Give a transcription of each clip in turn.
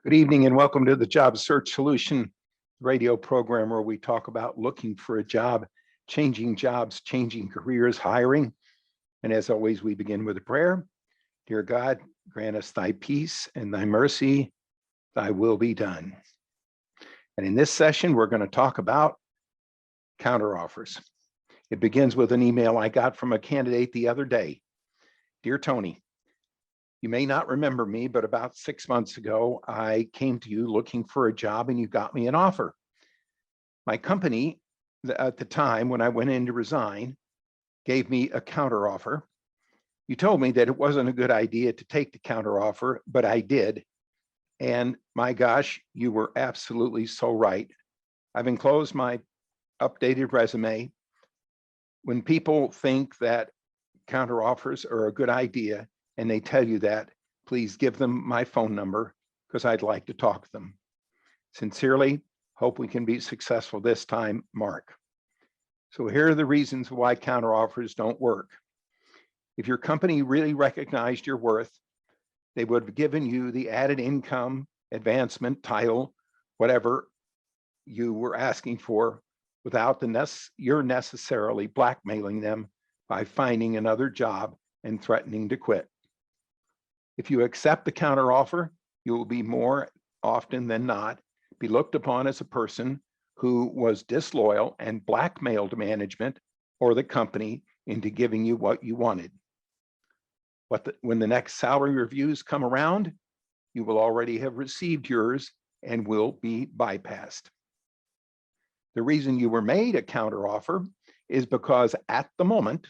Good evening and welcome to the Job Search Solution radio program where we talk about looking for a job, changing jobs, changing careers, hiring. And as always, we begin with a prayer. Dear God, grant us thy peace and thy mercy, thy will be done. And in this session, we're going to talk about counteroffers. It begins with an email I got from a candidate the other day. Dear Tony, you may not remember me, but about 6 months ago, I came to you looking for a job and you got me an offer. My company at the time when I went in to resign gave me a counteroffer. You told me that it wasn't a good idea to take the counteroffer, but I did. And my gosh, you were absolutely so right. I've enclosed my updated resume. When people think that counteroffers are a good idea, and they tell you that, please give them my phone number because I'd like to talk to them. Sincerely, hope we can be successful this time, Mark. So here are the reasons why counteroffers don't work. If your company really recognized your worth, they would have given you the added income, advancement, title, whatever you were asking for without you're necessarily blackmailing them by finding another job and threatening to quit. If you accept the counteroffer, you will be more often than not be looked upon as a person who was disloyal and blackmailed management or the company into giving you what you wanted. When the next salary reviews come around, you will already have received yours and will be bypassed. The reason you were made a counteroffer is because at the moment,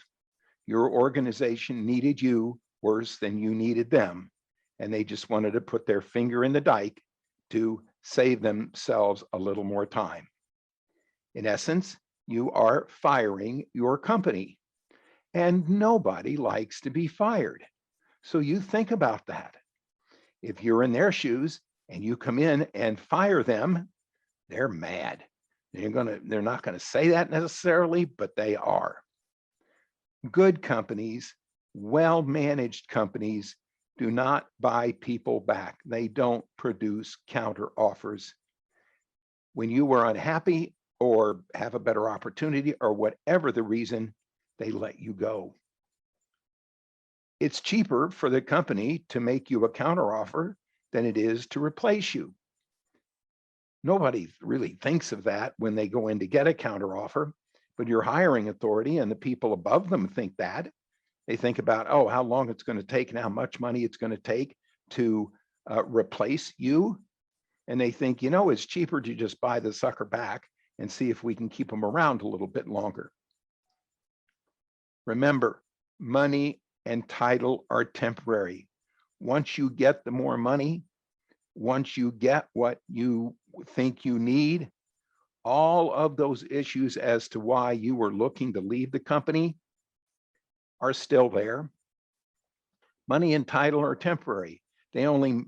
your organization needed you worse than you needed them. And they just wanted to put their finger in the dike to save themselves a little more time. In essence, you are firing your company. And nobody likes to be fired. So you think about that. If you're in their shoes and you come in and fire them, they're mad. They're not going to say that necessarily, but they are. Good companies, well-managed companies do not buy people back. They don't produce counteroffers. When you were unhappy or have a better opportunity or whatever the reason, they let you go. It's cheaper for the company to make you a counteroffer than it is to replace you. Nobody really thinks of that when they go in to get a counteroffer. But your hiring authority and the people above them think that. They think about, oh, how long it's going to take and how much money it's going to take to replace you. And they think, it's cheaper to just buy the sucker back and see if we can keep them around a little bit longer. Remember, money and title are temporary. Once you get the more money, once you get what you think you need, all of those issues as to why you were looking to leave the company are still there. Money and title are temporary. They only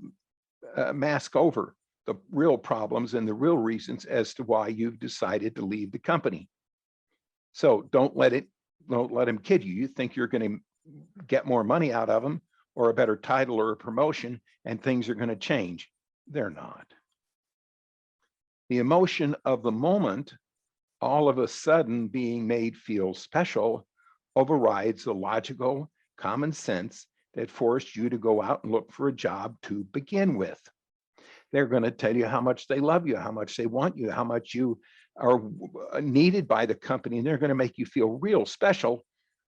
mask over the real problems and the real reasons as to why you've decided to leave the company. So don't let them kid you. You think you're going to get more money out of them or a better title or a promotion and things are going to change. They're not. The emotion of the moment, all of a sudden being made feel special, overrides the logical common sense that forced you to go out and look for a job to begin with. They're going to tell you how much they love you, how much they want you, how much you are needed by the company, and they're going to make you feel real special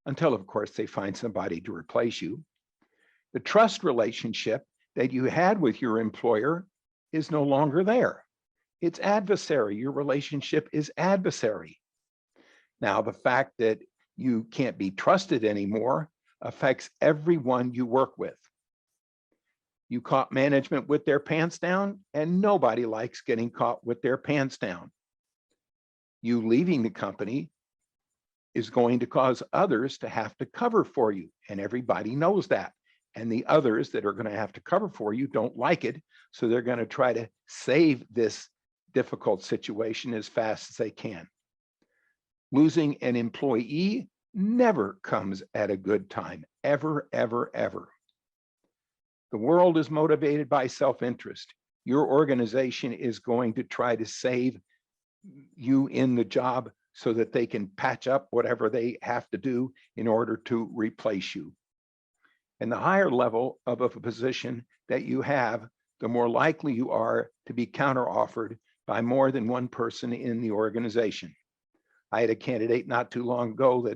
until, of course, they find somebody to replace you. The trust relationship that you had with your employer is no longer there. It's adversary. Your relationship is adversary. Now, the fact that you can't be trusted anymore affects everyone you work with. You caught management with their pants down, and nobody likes getting caught with their pants down. You leaving the company is going to cause others to have to cover for you, and everybody knows that. And the others that are going to have to cover for you don't like it, so they're going to try to save this difficult situation as fast as they can. Losing an employee never comes at a good time, ever, ever, ever. The world is motivated by self-interest. Your organization is going to try to save you in the job so that they can patch up whatever they have to do in order to replace you. And the higher level of a position that you have, the more likely you are to be counteroffered by more than one person in the organization. I had a candidate not too long ago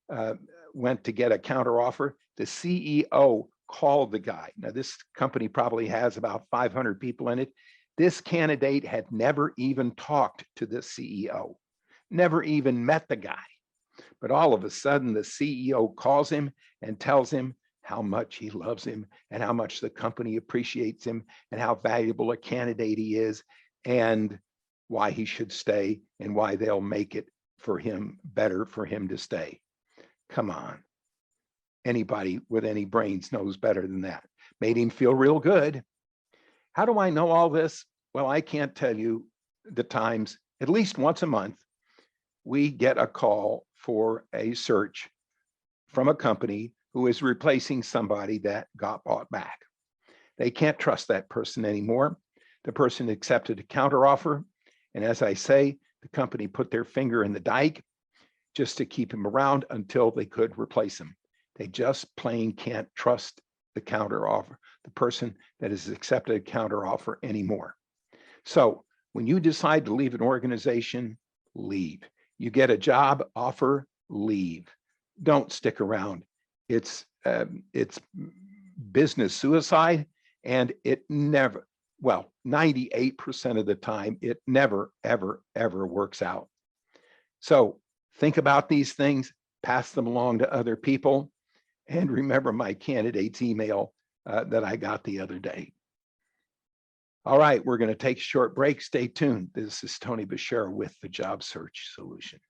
that went to get a counteroffer. The CEO called the guy. Now, this company probably has about 500 people in it. This candidate had never even talked to the CEO, never even met the guy. But all of a sudden, the CEO calls him and tells him how much he loves him and how much the company appreciates him and how valuable a candidate he is and why he should stay and why they'll make it for him better for him to stay. Come on. Anybody with any brains knows better than that. Made him feel real good. How do I know all this? Well, I can't tell you the times. At least once a month, we get a call for a search from a company who is replacing somebody that got bought back. They can't trust that person anymore. The person accepted a counteroffer. And as I say, the company put their finger in the dike just to keep him around until they could replace him. They just plain can't trust the counteroffer, the person that has accepted a counteroffer anymore. So when you decide to leave an organization, leave. You get a job offer, leave. Don't stick around. It's business suicide, and it never, well, 98% of the time, it never, ever, ever works out. So think about these things, pass them along to other people, and remember my candidate's email that I got the other day. All right, we're going to take a short break. Stay tuned. This is Tony Bashir with the Job Search Solution.